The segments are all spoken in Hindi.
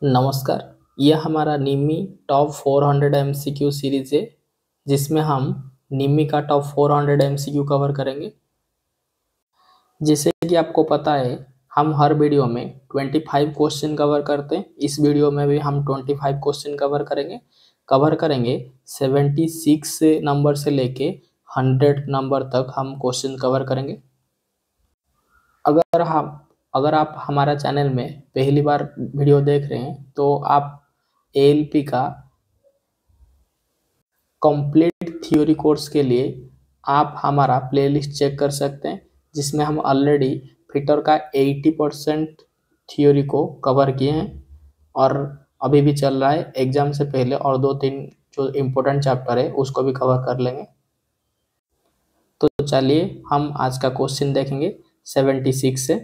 नमस्कार। यह हमारा निम्मी टॉप 400 एमसीक्यू सीरीज है जिसमें हम निम्मी का टॉप 400 एमसीक्यू कवर करेंगे। जैसे कि आपको पता है हम हर वीडियो में 25 क्वेश्चन कवर करते हैं। इस वीडियो में भी हम 25 क्वेश्चन कवर करेंगे 76 नंबर से लेके 100 नंबर तक हम क्वेश्चन कवर करेंगे। अगर आप हमारा चैनल में पहली बार वीडियो देख रहे हैं तो आप एएलपी का कंप्लीट थ्योरी कोर्स के लिए आप हमारा प्लेलिस्ट चेक कर सकते हैं, जिसमें हम ऑलरेडी फिटर का 80% थ्योरी को कवर किए हैं और अभी भी चल रहा है। एग्जाम से पहले और 2-3 जो इम्पोर्टेंट चैप्टर है उसको भी कवर कर लेंगे। तो चलिए हम आज का क्वेश्चन देखेंगे 76 से।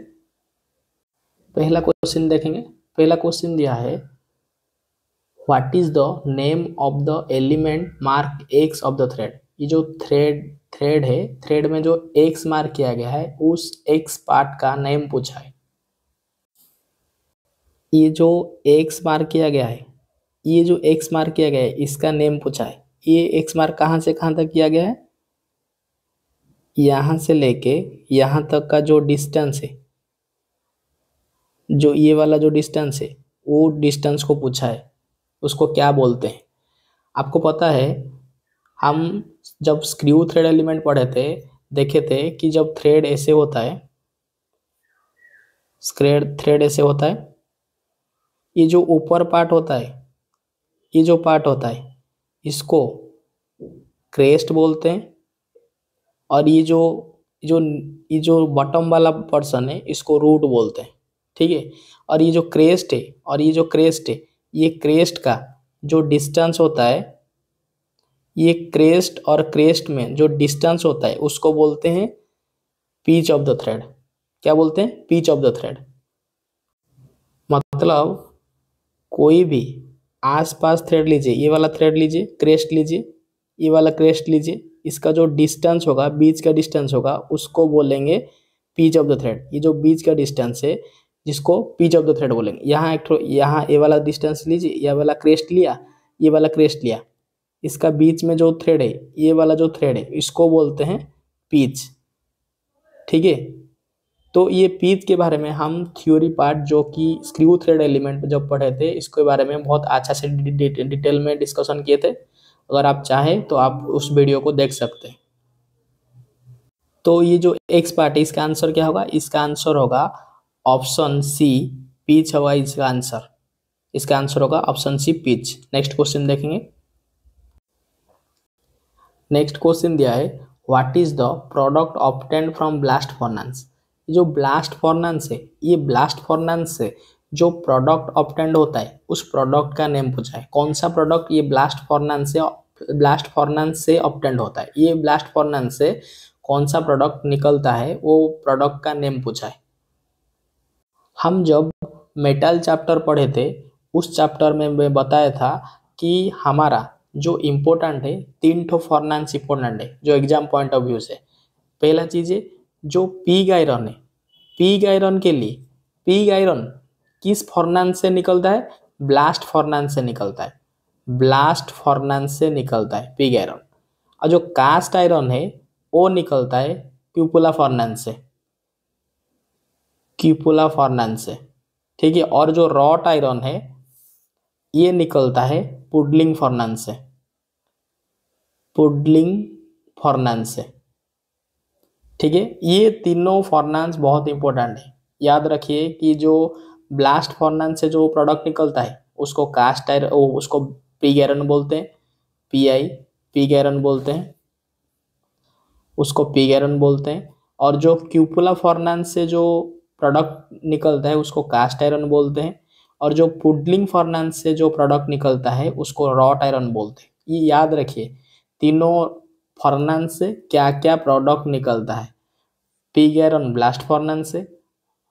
पहला क्वेश्चन देखेंगे। पहला क्वेश्चन दिया है, what is the name of the element mark x of the thread. ये जो थ्रेड है, थ्रेड में जो एक्स मार्क किया गया है उस एक्स पार्ट का नेम पूछा है। ये जो एक्स मार्क किया गया है, ये जो एक्स मार्क किया गया है इसका नेम पूछा है। ये एक्स मार्क कहाँ से कहाँ तक किया गया है, यहाँ से लेके यहाँ तक का जो डिस्टेंस है, जो ये वाला जो डिस्टेंस है वो डिस्टेंस को पूछा है। उसको क्या बोलते हैं आपको पता है। हम जब स्क्रू थ्रेड एलिमेंट पढ़े थे, देखे थे कि जब थ्रेड ऐसे होता है, थ्रेड ऐसे होता है, ये जो ऊपर पार्ट होता है, ये जो पार्ट होता है इसको क्रेस्ट बोलते हैं, और ये जो बॉटम वाला पर्सन है इसको रूट बोलते हैं। ठीक है। और ये जो क्रेस्ट है, ये क्रेस्ट का जो डिस्टेंस होता है, ये क्रेस्ट और क्रेस्ट में जो डिस्टेंस होता है उसको बोलते हैं पिच ऑफ द थ्रेड। क्या बोलते हैं? Pitch of the thread. मतलब कोई भी आसपास थ्रेड लीजिए, ये वाला थ्रेड लीजिए, क्रेस्ट लीजिए, ये वाला क्रेस्ट लीजिए, इसका जो डिस्टेंस होगा, बीच का डिस्टेंस होगा, उसको बोलेंगे पिच ऑफ द थ्रेड। ये जो बीच का डिस्टेंस है जिसको पिच ऑफ द थ्रेड बोलेंगे। यहाँ ये वाला डिस्टेंस लीजिए, ये वाला क्रेस्ट लिया, ये वाला क्रेस्ट लिया, इसका बीच में जो थ्रेड है, ये वाला जो थ्रेड है, इसको बोलते हैं पिच। ठीक है। तो ये पिच के बारे में हम थ्योरी पार्ट जो कि स्क्रू थ्रेड एलिमेंट जब पढ़े थे, इसके बारे में बहुत अच्छा से डिटेल में डिस्कशन किए थे। अगर आप चाहें तो आप उस वीडियो को देख सकते हैं। तो ये जो एक्स पार्ट है इसका आंसर क्या होगा? इसका आंसर होगा ऑप्शन सी, पिच होगा इसका आंसर। इसका आंसर होगा option C, pitch. Next question देखेंगे। नेक्स्ट क्वेश्चन दिया है, what is the product obtained from blast furnace. जो ब्लास्ट फर्नेस है, ये ब्लास्ट फर्नेस से जो प्रोडक्ट ऑब्टेन्ड होता है उस प्रोडक्ट का नेम पूछा है। कौन सा प्रोडक्ट ये ब्लास्ट फर्नेस से ऑब्टेन्ड होता है, ये ब्लास्ट फर्नेस से कौन सा प्रोडक्ट निकलता है वो प्रोडक्ट का नेम पूछा है। हम जब मेटल चैप्टर पढ़े थे उस चैप्टर में मैं बताया था कि हमारा जो इम्पोर्टेंट है, 3 ठो फर्नेस इम्पोर्टेंट है जो एग्जाम पॉइंट ऑफ व्यू से। पहला चीज़ है जो पिग आयरन है, पिग आयरन के लिए, पिग आयरन किस फर्नेस से निकलता है? ब्लास्ट फर्नेस से निकलता है। ब्लास्ट फर्नेस से निकलता है पिग आयरन। और जो कास्ट आयरन है वो निकलता है क्यूपुला फर्नेस से, क्यूपुला फर्नेस से। ठीक है। और जो रॉट आयरन है ये निकलता है पुडलिंग फर्नेस से, पुडलिंग फर्नेस से। ठीक है। ये तीनों फर्नेस बहुत इंपॉर्टेंट है। याद रखिए कि जो ब्लास्ट फर्नेस से जो प्रोडक्ट निकलता है उसको कास्ट आयरन, उसको पिग आयरन बोलते हैं, पीआई, पिग आयरन बोलते हैं, उसको पिग आयरन बोलते हैं। और जो क्यूपुला फर्नेस से जो प्रोडक्ट निकलता है उसको कास्ट आयरन बोलते हैं। और जो पुडलिंग फर्नेस से जो प्रोडक्ट निकलता है उसको रॉट आयरन बोलते हैं। ये याद रखिए तीनों फर्नेस से क्या क्या प्रोडक्ट निकलता है। पिग आयरन ब्लास्ट फर्नेस से,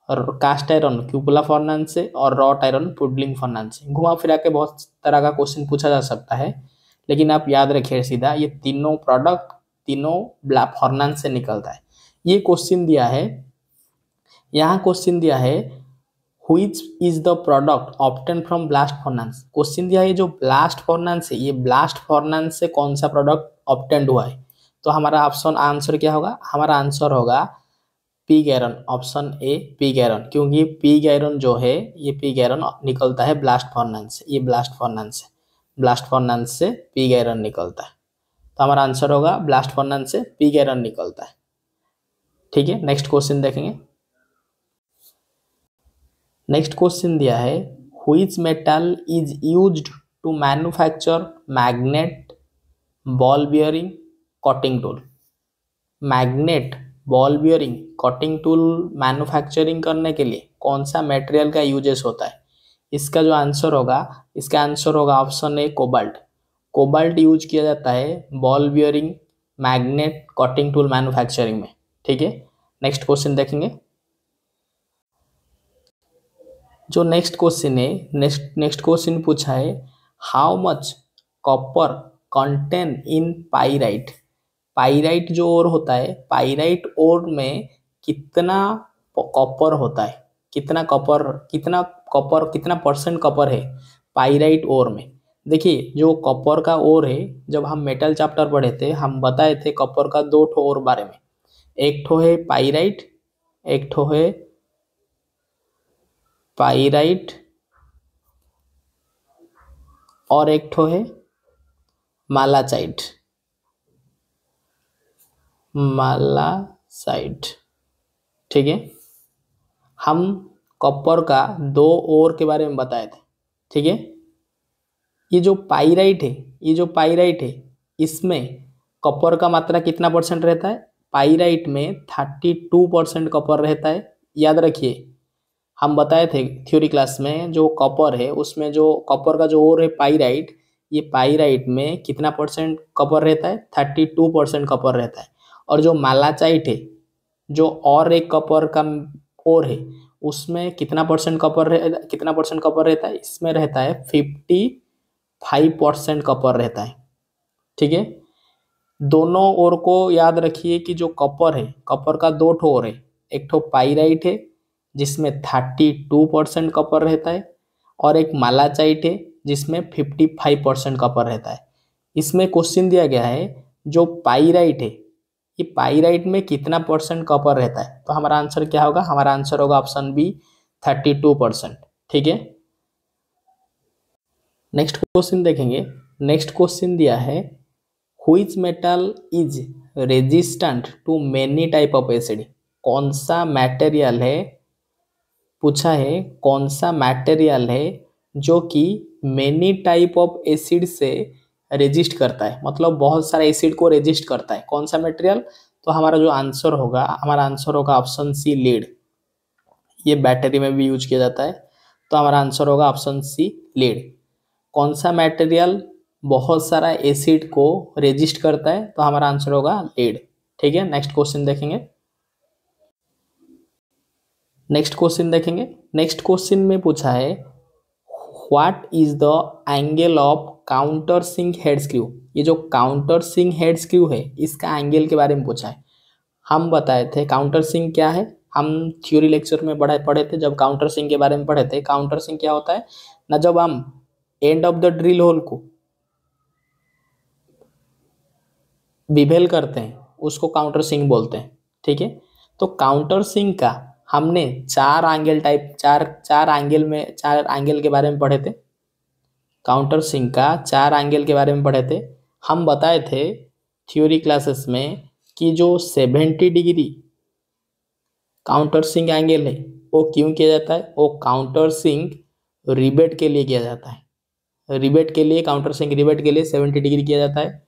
और कास्ट आयरन क्यूपुला फर्नेस से, और रॉट आयरन पुडलिंग फर्नेस से। घुमा फिरा के बहुत तरह का क्वेश्चन पूछा जा सकता है, लेकिन आप याद रखिए सीधा ये तीनों प्रोडक्ट तीनों फर्नेस से निकलता है। ये क्वेश्चन दिया है, यहाँ क्वेश्चन दिया है, which is the product obtain from blast furnace. Question दिया है जो ब्लास्ट फर्नेस है, ये ब्लास्ट फर्नेस से कौन सा प्रोडक्ट ऑब्टेन्ड हुआ है। तो हमारा ऑप्शन आंसर क्या होगा, हमारा आंसर होगा pig iron, option A pig iron, क्योंकि पिग आयरन जो है ये पिग आयरन निकलता है ब्लास्ट फर्नेस से, ये ब्लास्ट फर्नेस से पिग आयरन निकलता है। तो हमारा आंसर होगा ब्लास्ट फर्नेस से पिग आयरन निकलता है। ठीक है, नेक्स्ट क्वेश्चन देखेंगे। नेक्स्ट क्वेश्चन दिया है which metal is used to manufacture magnet, ball bearing, cutting tool. Magnet, ball bearing, cutting tool manufacturing करने के लिए कौन सा मटेरियल का यूजेस होता है। इसका जो आंसर होगा, इसका आंसर होगा option A cobalt. Cobalt use किया जाता है ball bearing, magnet, cutting tool manufacturing में। ठीक है, नेक्स्ट क्वेश्चन देखेंगे। जो नेक्स्ट क्वेश्चन है, नेक्स्ट क्वेश्चन पूछा है how much copper contain in pyrite. Pyrite जो ओर होता है, पाइराइट ओर में कितना कॉपर होता है, कितना कॉपर कितना परसेंट कॉपर है पाइराइट ओर में। देखिए जो कॉपर का ओर है, जब हम मेटल चैप्टर पढ़े थे हम बताए थे कॉपर का दो ठो ओर बारे में, एक ठो है पाइराइट, एक ठो है पाइराइट और एक ठो है मालाचाइट, मालासाइट। ठीक है, हम कॉपर का दो ओर के बारे में बताए थे। ठीक है, ये जो पाइराइट है, ये जो पाइराइट है इसमें कॉपर का मात्रा कितना परसेंट रहता है, पाइराइट में 32% कॉपर रहता है। याद रखिए हम बताए थे थ्योरी क्लास में जो कॉपर है उसमें जो कॉपर का जो ओर है पाइराइट, ये पाइराइट में कितना परसेंट कॉपर रहता है, 32% कॉपर रहता है। और जो मालाचाइट है, जो और एक कॉपर का ओर है, उसमें कितना परसेंट कॉपर रहता है, इसमें रहता है 55% कॉपर रहता है। ठीक है, दोनों ओर को याद रखिए कि जो कॉपर है, कॉपर का दो ठो ओर है, एक ठो पाइराइट है जिसमें 32% कॉपर रहता है और एक मालाचाइट है जिसमें 55% कॉपर रहता है। इसमें क्वेश्चन दिया गया है जो पाइराइट है, ये पाइराइट में कितना परसेंट कॉपर रहता है। तो हमारा आंसर क्या होगा, हमारा आंसर होगा ऑप्शन बी 32%। ठीक है, नेक्स्ट क्वेश्चन देखेंगे। नेक्स्ट क्वेश्चन दिया है which metal is resistant to many type of acid. कौन सा मटेरियल है, पूछा है कौन सा मटेरियल है जो कि मेनी टाइप ऑफ एसिड से रेजिस्ट करता है, मतलब बहुत सारे एसिड को रेजिस्ट करता है, कौन सा मटेरियल। तो हमारा जो आंसर होगा, हमारा आंसर होगा ऑप्शन सी लीड। ये बैटरी में भी यूज किया जाता है, तो हमारा आंसर होगा ऑप्शन सी लीड। कौन सा मटेरियल बहुत सारा एसिड को रेजिस्ट करता है, तो हमारा आंसर होगा लीड। ठीक है, नेक्स्ट क्वेश्चन देखेंगे। नेक्स्ट क्वेश्चन देखेंगे। नेक्स्ट क्वेश्चन में पूछा है what is the angle of counter sink head screw. ये जो काउंटर सिंक हेड स्क्रू है इसका एंगल के बारे में पूछा है। हम बताए थे काउंटर सिंक क्या है, हम थ्योरी लेक्चर में पढ़े थे जब काउंटर सिंक के बारे में पढ़े थे। काउंटर सिंक क्या होता है ना, जब हम end of the drill hole को बिभेल करते हैं उसको काउंटर सिंक बोलते हैं। ठीक है, तो काउंटर सिंक का हमने चार एंगल के बारे में पढ़े थे। काउंटर सिंक का चार एंगल के बारे में पढ़े थे। हम बताए थे थ्योरी क्लासेस में कि जो 70 डिग्री काउंटर सिंक एंगल है वो क्यों किया जाता है, वो काउंटर सिंक रिबेट के लिए किया जाता है। रिबेट के लिए, काउंटर सिंक रिबेट के लिए 70 डिग्री किया जाता है।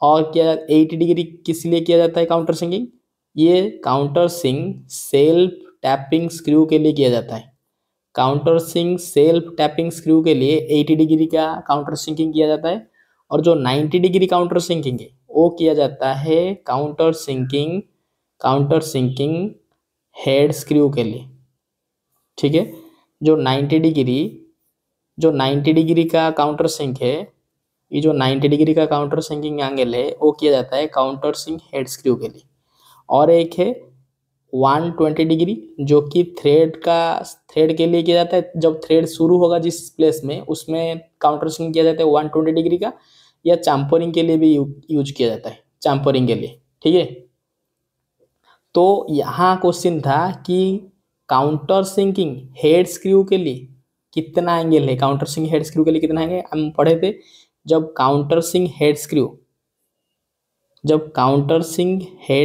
और क्या 80 डिग्री किस लिए किया जाता है काउंटर सिंकिंग, ये counter sink self tapping screw के लिए किया जाता है। Counter sink self tapping screw के लिए 80 डिग्री का काउंटर सिंकिंग किया जाता है। और जो 90 डिग्री काउंटर सिंकिंग है वो किया जाता है काउंटर सिंकिंग हेड स्क्रू के लिए। ठीक है, जो 90 डिग्री का काउंटर सिंक है, ये जो 90 डिग्री का काउंटर सिंकिंग एंगल है वो किया जाता है काउंटर सिंक हेड स्क्रू के लिए। और एक है 120 डिग्री, जो कि थ्रेड के लिए किया जाता है। जब थ्रेड शुरू होगा जिस प्लेस में, उसमें काउंटर स्विंग किया जाता है 120 डिग्री का। या चैम्फरिंग के लिए भी यूज किया जाता है, चैम्फरिंग के लिए। ठीक है, तो यहाँ क्वेश्चन था कि काउंटर सिंकिंग हेड स्क्रू के लिए कितना एंगल है। काउंटर सिंक हेड स्क्रू के लिए कितना एंगल हम पढ़े थे। जब काउंटर सिंक हेड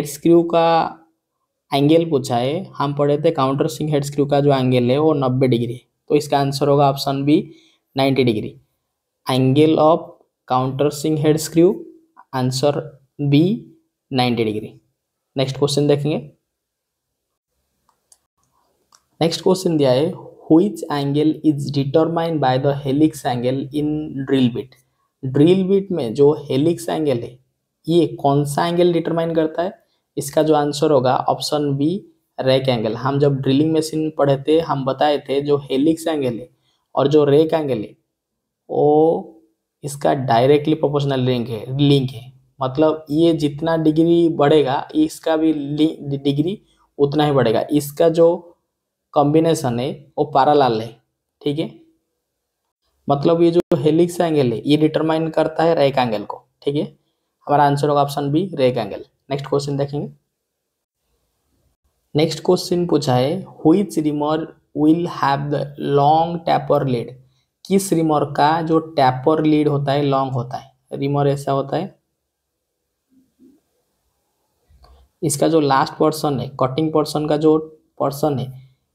स्क्रू का एंगल पूछा है, हम पढ़े थे काउंटर सिंक हेड स्क्रू का जो एंगल है वो 90 डिग्री है। तो इसका आंसर होगा option B, 90 degree. Angle of counter sink head screw, answer B, 90 degree. Next question देखेंगे। नेक्स्ट क्वेश्चन दिया है, which angle is determined by the helix angle in drill bit. Drill bit में जो हेलिक्स एंगल है, ये कौन सा एंगल डिटरमाइन करता है। इसका जो आंसर होगा ऑप्शन बी, रैक एंगल। हम जब ड्रिलिंग मशीन पढ़े थे, हम बताए थे जो हेलिक्स एंगल है और जो रैक एंगल है वो इसका डायरेक्टली प्रोपोर्शनल लिंक है। मतलब ये जितना डिग्री बढ़ेगा, इसका भी डिग्री उतना ही बढ़ेगा। इसका जो कॉम्बिनेशन है वो पैरेलल है। ठीक है, मतलब ये जो हेलिक्स एंगल है ये डिटरमाइन करता है रैक एंगल को। ठीक है, हमारा आंसर होगा option B, rake angle. Next question देखेंगे। नेक्स्ट क्वेश्चन पूछा है, which reamer will have the long taper lead. किस रिमर का जो टैपर लीड होता है लॉन्ग होता है। रिमर ऐसा होता है, इसका जो लास्ट पोर्शन है, कटिंग पोर्शन का जो पोर्शन है,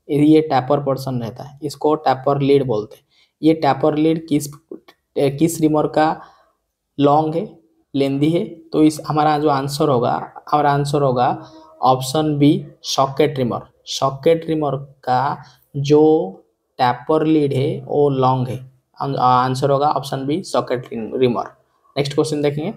ये टैपर पोर्शन रहता है, इसको टैपर लीड बोलते हैं। ये टैपर लीड किस रिमर का लॉन्ग है, लेंदी है। तो इस हमारा आंसर होगा option B, socket reamer. Socket reamer का जो टैपर लीड है वो लॉन्ग है। आंसर होगा option B, socket reamer. Next question देखेंगे।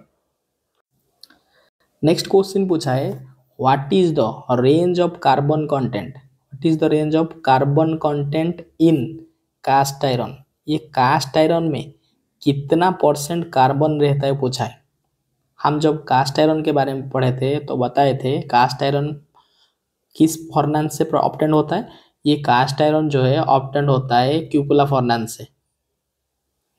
नेक्स्ट क्वेश्चन पूछा है, what is the range of carbon content. What is the range of carbon content in cast iron. ये कास्ट आयरन में कितना परसेंट कार्बन रहता है पूछा है। हम जब कास्ट आयरन के बारे में पढ़े थे तो बताए थे कास्ट आयरन किस फर्नेस से ऑब्टेंड होता है। ये कास्ट आयरन जो है ऑब्टेंड होता है क्यूपुला फर्नेस से,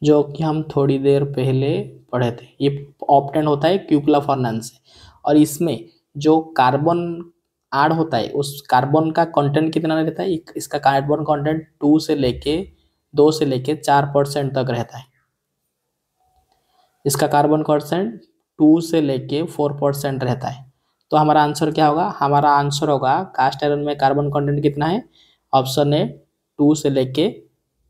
जो कि हम थोड़ी देर पहले पढ़े थे। ये ऑब्टेंड होता है क्यूपुला फर्नेस से, और इसमें जो कार्बन ऐड होता है उस कार्बन का कंटेंट कितना रहता है। इसका कार्बन कंटेंट 2 से लेके 4% तक रहता है। इसका कार्बन कंटेंट 2 से लेके 4% रहता है। तो हमारा आंसर क्या होगा। हमारा आंसर होगा कास्ट आयरन में कार्बन कंटेंट कितना है। ऑप्शन ए, 2 से लेके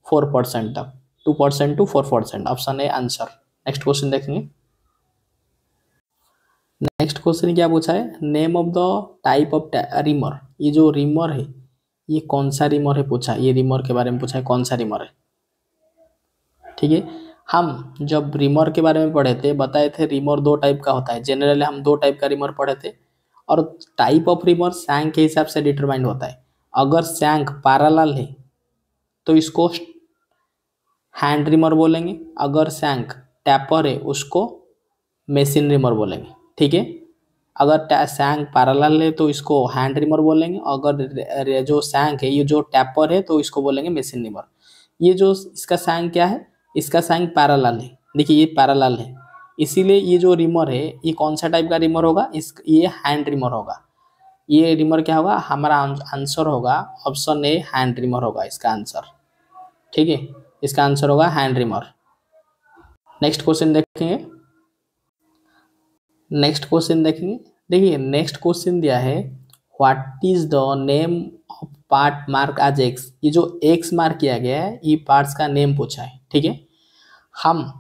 4% तक, 2% to 4%। Option A answer. Next question देखेंगे। नेक्स्ट क्वेश्चन क्या पूछा है, name of the type of reamer. ये जो रिमर है ये कौन सा रिमर है पूछा है। ये रिमर के बारे में पूछा है, कौन सा रिमर है। ठीक है, हम जब रिमर के बारे में पढ़े थे बताए थे रिमर 2 टाइप का होता है। जनरली हम 2 टाइप का रिमर पढ़े थे, और टाइप ऑफ रिमर सैंक के हिसाब से डिटरमाइंड होता है। अगर सैंक पैरेलल है तो इसको हैंड रिमर बोलेंगे। अगर सैंक टैपर है उसको मशीन रिमर बोलेंगे। ठीक है, अगर सैंक पैरेलल है तो इसको हैंड रिमर बोलेंगे। अगर जो सैंक है, ये जो टैपर है, तो इसको बोलेंगे मशीन रिमर। ये जो इसका सैंक क्या है, इसका सैंक पैरेलल है। देखिए ये पैरेलल है, इसीलिए ये जो रिमर है ये कौन सा टाइप का रिमर होगा। ये हैंड रिमर होगा। ये रिमर क्या होगा, हमारा आंसर होगा ऑप्शन ए, हैंड रिमर होगा इसका आंसर। ठीक है, इसका आंसर होगा हैंड रिमर। नेक्स्ट क्वेश्चन देखेंगे। देखिए नेक्स्ट क्वेश्चन दिया है, what is the name of part mark as X. ये जो एक्स मार्क किया गया है ये पार्ट्स का नेम पूछा है। ठीक है, हम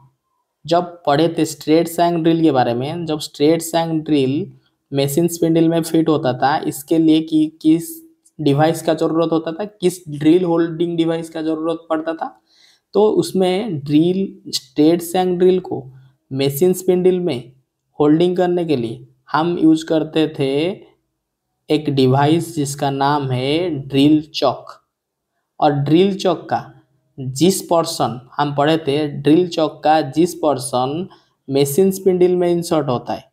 जब पढ़े थे स्ट्रेट सैंक ड्रिल के बारे में, जब स्ट्रेट सैंक ड्रिल मशीन स्पिंडल में फिट होता था, इसके लिए किस डिवाइस का जरूरत होता था, किस ड्रिल होल्डिंग डिवाइस का जरूरत पड़ता था। तो उसमें स्ट्रेट सैंक ड्रिल को मशीन स्पिंडल में होल्डिंग करने के लिए हम यूज करते थे एक डिवाइस जिसका नाम है ड्रिल चॉक। और ड्रिल चॉक का जिस पोर्शन हम पढ़े थे, ड्रिल चॉक का जिस पोर्शन मशीन स्पिंडल में इंसर्ट होता है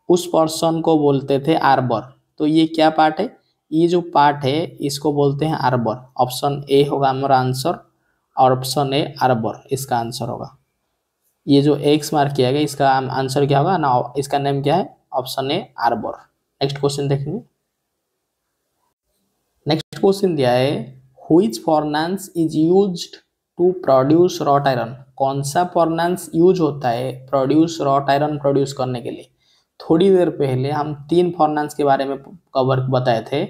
उस पोर्शन को बोलते थे आर्बर। तो ये क्या पार्ट है, ये जो पार्ट है इसको बोलते हैं आर्बर। ऑप्शन ए होगा हमारा आंसर और ऑप्शन ए आर्बर इसका आंसर होगा। ये जो एक्स मार्क किया गया इसका आंसर क्या होगा ना, इसका नेम क्या है, option A arbor. Next question देखेंगे। नेक्स्ट क्वेश्चन दिया है which furnace is used to produce wrought iron. कौन सा फॉर्नेंस यूज होता है प्रोड्यूस रॉट आयरन प्रोड्यूस करने के लिए। थोड़ी देर पहले हम 3 फॉर्नेंस के बारे में कवर बताए थे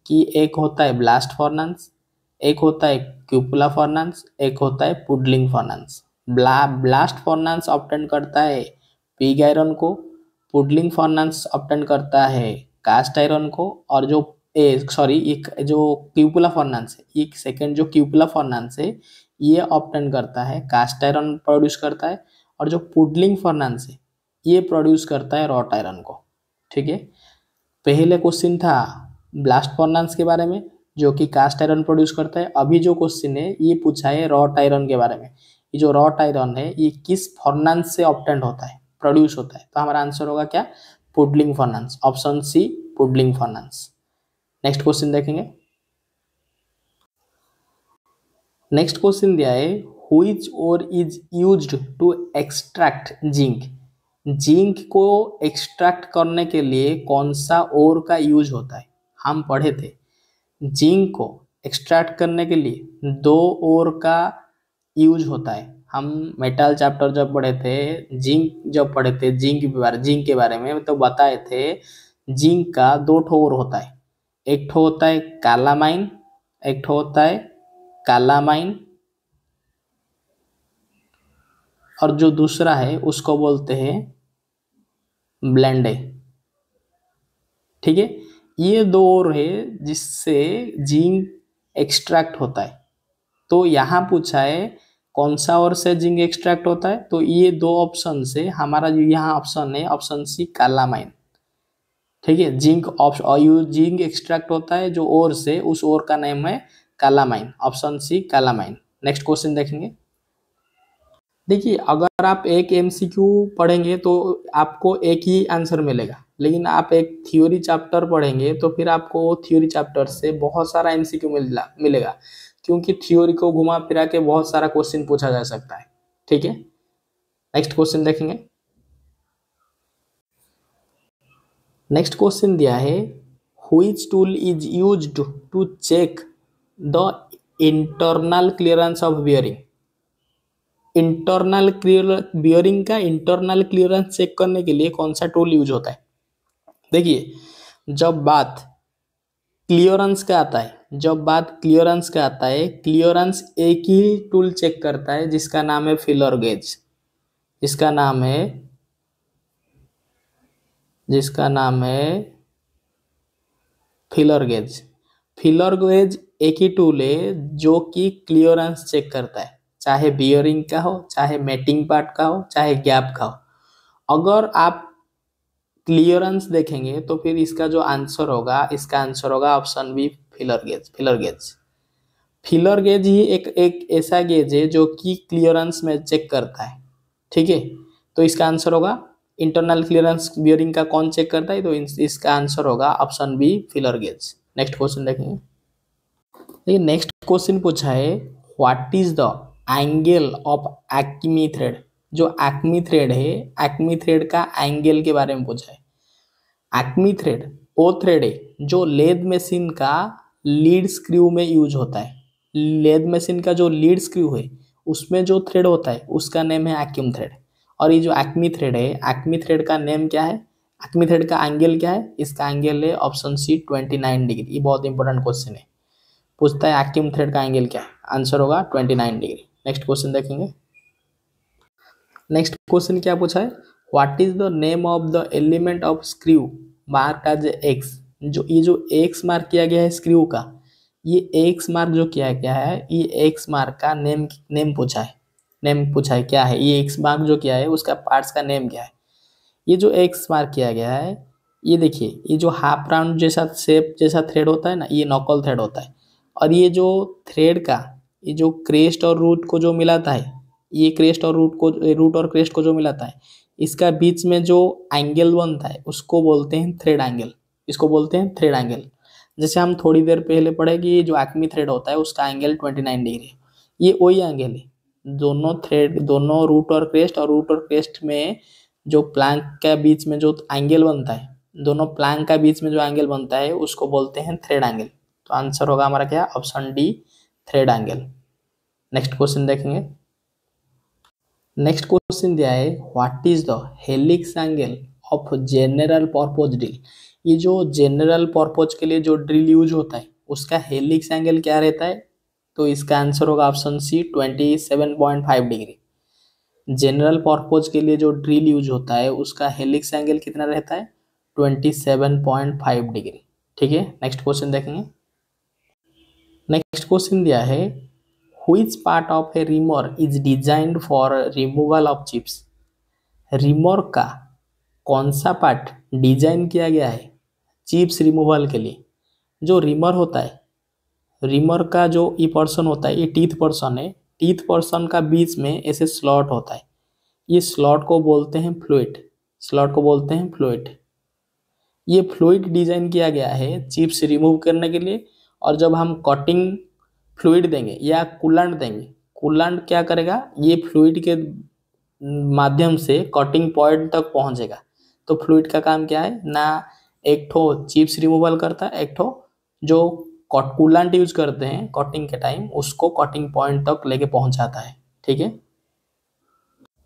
कि एक होता है ब्लास्ट फॉर्नेंस, एक होता है क्यूपुला फॉर्नेंस, एक होता है पुडलिंग फॉर्नेंस। ब्लास्ट फॉर्नेंस ऑब्टेन करता है पिग आयरन को, पुडलिंग फॉर्नेंस ऑब्टेन करता है कास्ट आयरन को, और जो एक जो क्यूपुला फॉर्नेंस है, एक सेकेंड जो क्यूपुला फॉर्नेंस है ये ऑब्टेन करता है कास्ट आयरन प्रोड्यूस करता है, और जो पुडलिंग फॉर्नेंस है ये प्रोड्यूस करता है रॉट आयरन को। ठीक है, पहले क्वेश्चन था ब्लास्ट फॉर्नेंस के बारे में जो कि कास्ट आयरन प्रोड्यूस करता है। अभी जो क्वेश्चन है ये पूछा है रॉट आयरन के बारे में। ये जो रॉट आयरन है ये किस फॉर्नेंस से ऑब्टेन होता है, प्रोड्यूस होता है। तो हमारा आंसर होगा क्या, puddling furnace, option C puddling furnace. Next question देखेंगे। नेक्स्ट क्वेश्चन दिया है which ore is used to extract zinc. Zinc को एक्सट्रैक्ट करने के लिए कौन सा ओर का यूज होता है। हम पढ़े थे जिंक को एक्सट्रैक्ट करने के लिए 2 ओर का यूज होता है। हम मेटल चैप्टर जब पढ़े थे, जिंक जब पढ़े थे, जिंक के बारे में तो बताए थे जिंक का 2 ठो ओर होता है। एक ठो होता है कालामाइन, एक ठो होता है कालामाइन, और जो दूसरा है उसको बोलते हैं ब्लेंडे। ठीक है, ये 2 ओर है जिससे जिंक एक्सट्रैक्ट होता है। तो यहाँ पूछा है कौन सा ओर से जिंक एक्सट्रैक्ट होता है, तो ये 2 ऑप्शन से हमारा जो यहाँ ऑप्शन है ऑप्शन सी कालामाइन। ठीक है, जिंक एक्सट्रैक्ट होता है जो ओर से, उस ओर का नाम है कालामाइन, ऑप्शन सी कालामाइन। नेक्स्ट क्वेश्चन देखेंगे। देखिए अगर आप एक एमसीक्यू पढ़ेंगे तो आपको एक ही आंसर मिलेगा, लेकिन आप एक थ्योरी चैप्टर पढ़ेंगे तो फिर आपको थ्योरी चैप्टर से बहुत सारा एमसीक्यू मिलेगा, क्योंकि थ्योरी को घुमा फिरा के बहुत सारा क्वेश्चन पूछा जा सकता है। ठीक है, नेक्स्ट क्वेश्चन देखेंगे। नेक्स्ट क्वेश्चन दिया है which tool is used to check the internal clearance of bearing. Internal bearing का इंटरनल क्लियरेंस चेक करने के लिए कौन सा टूल यूज होता है। देखिए जब बात क्लियरेंस का आता है, क्लियरेंस एक ही टूल चेक करता है जिसका नाम है फिलर गेज। जिसका नाम है फिलर गेज। फिलर गेज एक ही टूल है जो कि क्लियरेंस चेक करता है, चाहे बियरिंग का हो, चाहे मेटिंग पार्ट का हो, चाहे गैप का हो। अगर आप क्लियरेंस देखेंगे तो फिर इसका जो आंसर होगा, इसका आंसर होगा option B filler gauge. Filler gauge ही एक ऐसा गेज है जो कि क्लियरेंस में चेक करता है। ठीक है, तो इसका आंसर होगा इंटरनल क्लियरेंस बियरिंग का कौन चेक करता है, तो इसका आंसर होगा option B filler gauge. Next question देखेंगे। देखिए नेक्स्ट क्वेश्चन पूछा है what is the angle of acme thread. जो एक्मी थ्रेड है, एक्मी थ्रेड का एंगल के बारे में पूछा है। एक्मी थ्रेड वो थ्रेड है जो लेद मशीन का लीड स्क्रू में यूज होता है। लेद मशीन का जो लीड स्क्रू है उसमें जो थ्रेड होता है उसका नेम है एक्यूम थ्रेड। और ये जो एक्मी थ्रेड है, एक्मी थ्रेड का नेम क्या है, एक्मी थ्रेड का एंगल क्या है, इसका एंगल है ऑप्शन सी 29 डिग्री। ये बहुत इंपॉर्टेंट क्वेश्चन है, पूछता है एक्यूम थ्रेड का एंगल क्या है, आंसर होगा 29 डिग्री। नेक्स्ट क्वेश्चन देखेंगे। नेक्स्ट क्वेश्चन क्या पूछा है what is the name of the element of screw mark as X. जो ये जो एक्स मार्क किया गया है स्क्रू का, ये एक्स मार्क जो किया गया है, ये एक्स मार्क का नेम पूछा है क्या है, ये एक्स मार्क जो किया है उसका पार्ट्स का नेम क्या है। ये जो एक्स मार्क किया गया है, ये देखिए ये जो हाफ राउंड जैसा शेप जैसा थ्रेड होता है ना, ये नॉकल थ्रेड होता है। और ये जो थ्रेड का ये जो क्रेस्ट और रूट को जो मिलाता है, ये क्रेस्ट और रूट और क्रेस्ट को जो मिलाता है, इसका बीच में जो एंगल बनता है उसको बोलते हैं थ्रेड एंगल। इसको बोलते हैं थ्रेड एंगल। जैसे हम थोड़ी देर पहले पढ़े कि जो एक्मी थ्रेड होता है उसका एंगल 29 डिग्री है, ये वही एंगल है। दोनों थ्रेड, दोनों रूट और क्रेस्ट, और रूट और क्रेस्ट में जो प्लैंक के बीच में जो एंगल बनता है, दोनों प्लैंक का बीच में जो एंगल बनता है उसको बोलते हैं थ्रेड एंगल। तो आंसर होगा हमारा क्या, option D, thread angle. Next question देखेंगे। नेक्स्ट क्वेश्चन दिया है, what is the helix angle of general purpose drill. ये जो जनरल पर्पज के लिए जो ड्रिल यूज होता है उसका हेलिक्स एंगल क्या रहता है? तो इसका आंसर होगा option C, 27.5 degree. General purpose के लिए जो ड्रिल यूज होता है उसका हेलिक्स एंगल कितना रहता है? 27.5 डिग्री। ठीक है, नेक्स्ट क्वेश्चन देखेंगे। नेक्स्ट क्वेश्चन दिया है, which part of A reamer is designed for removal of chips. Reamer का कौन सा पार्ट डिजाइन किया गया है चिप्स रिमूवल के लिए? जो रिमर होता है, रिमर का जो ये पर्सन होता है, ये टीथ पर्सन है, टीथ पर्सन का बीच में ऐसे स्लॉट होता है, ये स्लॉट को बोलते हैं फ्लूइड, स्लॉट को बोलते हैं फ्लूइड। ये फ्लूइड डिजाइन किया गया है चिप्स रिमूव करने के लिए। और जब हम कटिंग फ्लूइड देंगे या कूलेंट देंगे, कूलेंट क्या करेगा, ये फ्लूइड के माध्यम से कटिंग पॉइंट तक पहुंचेगा। तो फ्लूइड का काम क्या है ना, एक ठो चिप्स रिमूवल करता है, एक ठो जो कूलेंट यूज करते हैं कटिंग के टाइम उसको कटिंग पॉइंट तक लेके पहुंचाता है। ठीक है,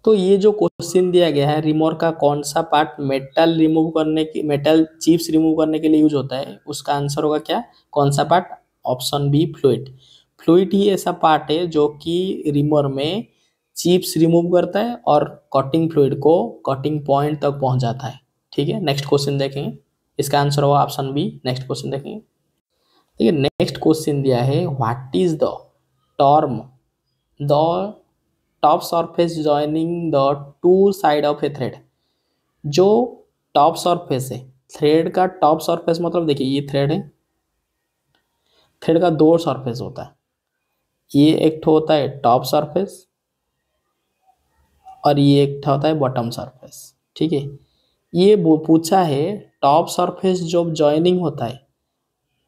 तो ये जो क्वेश्चन दिया गया है, रिमोर का कौन सा पार्ट मेटल रिमूव करने की, मेटल चिप्स रिमूव करने के लिए यूज होता है, उसका आंसर होगा क्या, कौन सा part? Option B, fluid. Fluid ही ऐसा पार्ट है जो कि रिमर में चिप्स रिमूव करता है और कटिंग फ्लूइड को कटिंग पॉइंट तक पहुंचाता है। ठीक है, नेक्स्ट क्वेश्चन देखेंगे, इसका आंसर होगा ऑप्शन बी। नेक्स्ट क्वेश्चन देखेंगे। ठीक है, नेक्स्ट क्वेश्चन दिया है, what is the term the top surface joining the two side of A thread. जो टॉप सरफेस है, थ्रेड का टॉप सरफेस मतलब देखिए ये थ्रेड है, थ्रेड का दो सरफेस होता है, ये एक ठो होता है टॉप सरफेस और ये एक ठो होता है बॉटम सरफेस। ठीक है, ये पूछा है टॉप सरफेस जो जॉइनिंग होता है,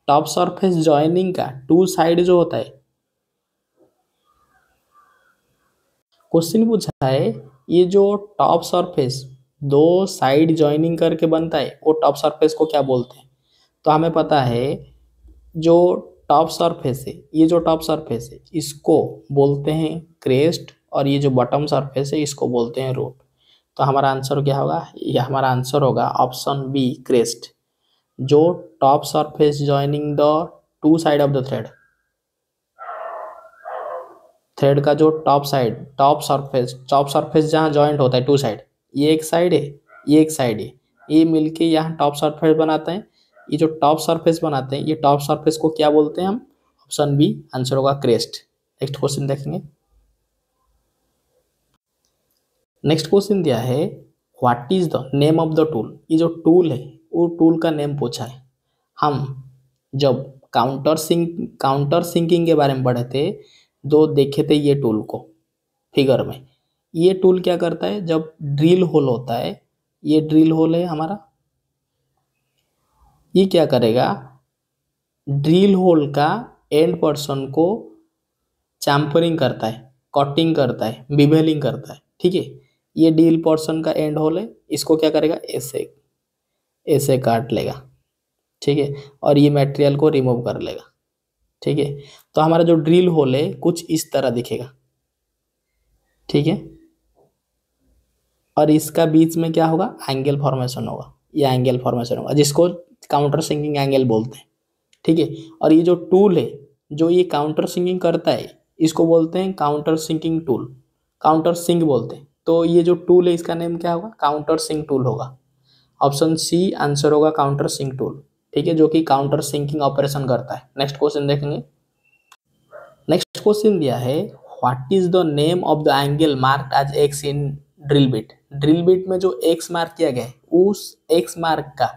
टॉप सरफेस जॉइनिंग का टू साइड जो होता है, क्वेश्चन पूछा है ये जो टॉप सरफेस दो साइड जॉइनिंग करके बनता है वो टॉप सरफेस को क्या बोलते हैं? तो हमें पता है जो टॉप सरफेस है, ये जो टॉप सरफेस है इसको बोलते हैं क्रेस्ट, और ये जो बॉटम सरफेस है इसको बोलते हैं रूट। तो हमारा आंसर क्या होगा, ये हमारा आंसर होगा ऑप्शन बी, क्रेस्ट। जो top surface joining the two side of the thread, thread का जो टॉप साइड, टॉप सरफेस जहाँ जॉइंट होता है टू साइड, ये एक साइड है, ये एक साइड है, ये मिलके यहाँ टॉप सरफेस बनाते हैं। ये जो टॉप सरफेस बनाते हैं, ये टॉप सरफेस को क्या बोलते हैं हम? ऑप्शन बी, आंसर होगा क्रेस्ट। नेक्स्ट क्वेश्चन देखेंगे। नेक्स्ट क्वेश्चन दिया है, what is the name of the tool. ये जो टूल है वो टूल का नेम पूछा है। हम जब काउंटर सिंकिंग के बारे में पढ़े थे तो देखे थे ये टूल को फिगर में। ये टूल क्या करता है, जब ड्रिल होल होता है, ये ड्रिल होल है हमारा, ये क्या करेगा, ड्रिल होल का एंड पर्सन को चैम्फरिंग करता है, कटिंग करता है, बिवेलिंग करता है। ठीक है, ये ड्रिल पर्सन का एंड होल है, इसको क्या करेगा, ऐसे ऐसे काट लेगा। ठीक है, और ये मटेरियल को रिमूव कर लेगा। ठीक है, तो हमारा जो ड्रिल होल है कुछ इस तरह दिखेगा। ठीक है, और इसका बीच में क्या होगा, एंगल फॉर्मेशन होगा, ये एंगल फॉर्मेशन होगा जिसको काउंटर सिंकिंग एंगल बोलते हैं। ठीक है, और ये जो टूल है जो ये काउंटर सिंकिंग करता है इसको बोलते हैं counter sinking tool, counter sink बोलते हैं। तो ये जो टूल है इसका नेम क्या होगा, काउंटर सिंक टूल होगा। ऑप्शन सी आंसर होगा, काउंटर सिंक टूल। ठीक है, जो कि काउंटर सिंकिंग ऑपरेशन करता है। नेक्स्ट क्वेश्चन देखेंगे। नेक्स्ट क्वेश्चन दिया है, what is the name of the angle marked as X in drill bit. Drill bit में जो एक्स मार्क किया गया है उस एक्स मार्क का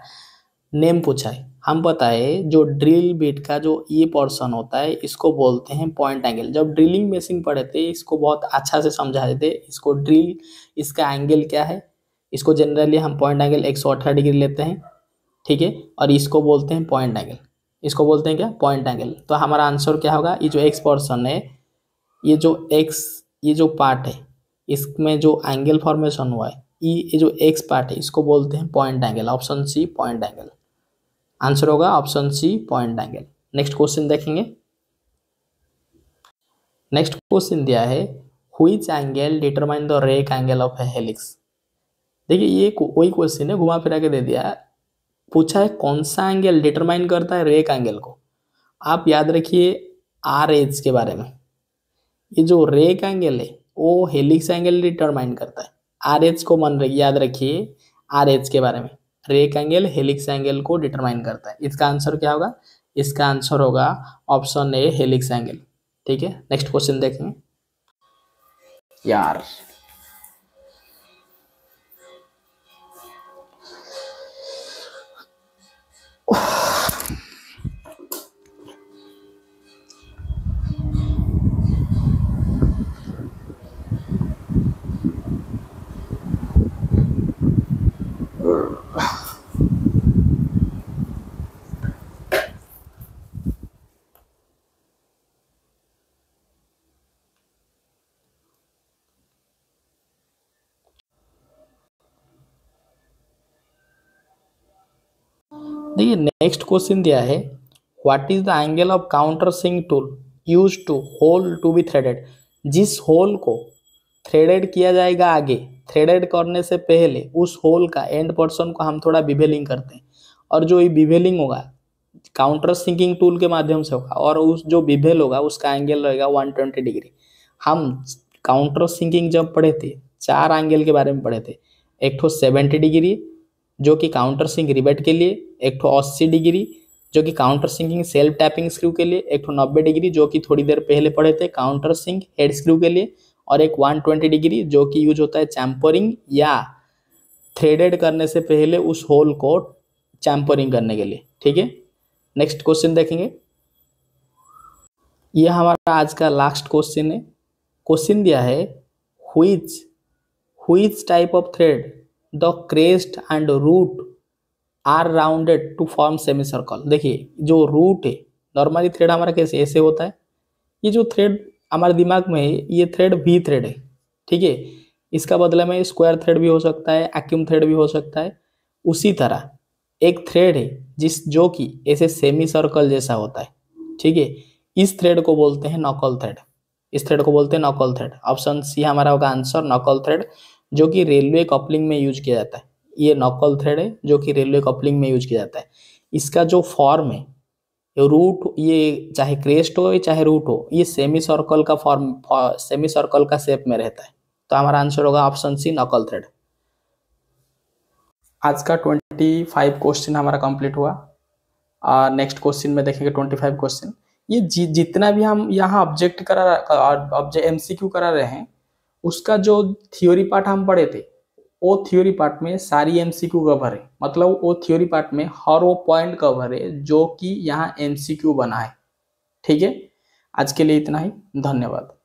नेम पूछा है। हम पता है जो ड्रिल बिट का जो ये पोर्शन होता है इसको बोलते हैं पॉइंट एंगल। जब ड्रिलिंग मशीन पढ़े थे इसको बहुत अच्छा से समझाए थे, इसको ड्रिल, इसका एंगल क्या है, इसको जनरली हम पॉइंट एंगल 118 डिग्री लेते हैं। ठीक है, और इसको बोलते हैं पॉइंट एंगल। इसको बोलते हैं क्या, पॉइंट एंगल। तो हमारा आंसर क्या होगा, ये जो एक्स पोर्शन है, ये जो एक्स, ये जो पार्ट है, इसमें जो एंगल फॉर्मेशन हुआ है, ये जो एक्स पार्ट है, इसको बोलते हैं point angle. Option C point angle answer होगा, option C point angle. Next question देखेंगे। नेक्स्ट क्वेश्चन दिया है which angle determine the rake angle of a helix. देखिए ये वही क्वेश्चन है, घुमा फिरा के दे दिया है। पूछा है कौन सा एंगल डिटरमाइन करता है रेक एंगल को। आप याद रखिए आर एच के बारे में, ये जो रेक एंगल है वो हेलिक्स एंगल डिटरमाइन करता है। आर एच को याद रखिए, आर एच के बारे में, रेक एंगल हेलिक्स एंगल को डिटरमाइन करता है। इसका आंसर क्या होगा, इसका आंसर होगा ऑप्शन ए हेलिक्स एंगल। ठीक है, नेक्स्ट क्वेश्चन देखेंगे। यार देखिए नेक्स्ट क्वेश्चन दिया है what is the angle of counter sink tool use to hole to be threaded. जिस होल को थ्रेडेड किया जाएगा आगे, थ्रेडेड करने से पहले उस होल का एंड पोर्शन को हम थोड़ा बिवेलिंग करते हैं, और जो ये बिवेलिंग होगा काउंटर सिंकिंग टूल के माध्यम से होगा, और उस जो बिवेल होगा उसका एंगल रहेगा 120 डिग्री। हम काउंटर सिंकिंग जब पढ़े थे, चार एंगल के बारे में पढ़े थे। एक तो 70 डिग्री जो कि काउंटर सिंक रिवेट के लिए, एक तो 80 डिग्री जो कि counter sinking self tapping screw के लिए, एक तो 90 डिग्री जो कि थोड़ी देर पहले पढ़े थे काउंटर सिंक हेड स्क्रू के लिए, और एक 120 डिग्री जो कि यूज होता है चैम्परिंग या थ्रेडेड करने से पहले उस होल को चैम्परिंग करने के लिए। ठीक है, नेक्स्ट क्वेश्चन देखेंगे। ये हमारा आज का लास्ट क्वेश्चन है। क्वेश्चन दिया है which type of thread the crest and root are rounded to form semicircle. देखिए जो रूट है, नॉर्मली थ्रेड हमारा कैसे ऐसे होता है, ये जो थ्रेड हमारे दिमाग में है ये थ्रेड वी थ्रेड है। ठीक है, इसका बदले में स्क्वायर थ्रेड भी हो सकता है, एक्यूम थ्रेड भी हो सकता है। उसी तरह एक थ्रेड है जो कि ऐसे सेमी सर्कल जैसा होता है। ठीक है, इस थ्रेड को बोलते हैं नॉकल थ्रेड। इस थ्रेड को बोलते हैं नॉकल थ्रेड। ऑप्शन सी हमारा होगा आंसर, नॉकल थ्रेड, जो कि रेलवे कपलिंग में यूज किया जाता है। ये नॉकल थ्रेड है जो कि रेलवे कपलिंग में यूज किया जाता है। इसका जो फॉर्म है, रूट, ये चाहे क्रेस्ट हो चाहे रूट हो, ये सेमी सर्कल का फॉर्म, सेमी सर्कल का शेप में रहता है। तो हमारा आंसर होगा ऑप्शन सी नॉकल थ्रेड। आज का 25 क्वेश्चन हमारा कंप्लीट हुआ। नेक्स्ट क्वेश्चन में देखेंगे 25 क्वेश्चन। ये जितना भी हम यहाँ ऑब्जेक्ट MCQ करा रहे हैं, उसका जो थ्योरी पार्ट हम पढ़े थे, वो थ्योरी पार्ट में सारी MCQ कवर है। मतलब वो थ्योरी पार्ट में हर वो पॉइंट कवर है जो कि यहाँ MCQ बना है। ठीक है, आज के लिए इतना ही, धन्यवाद।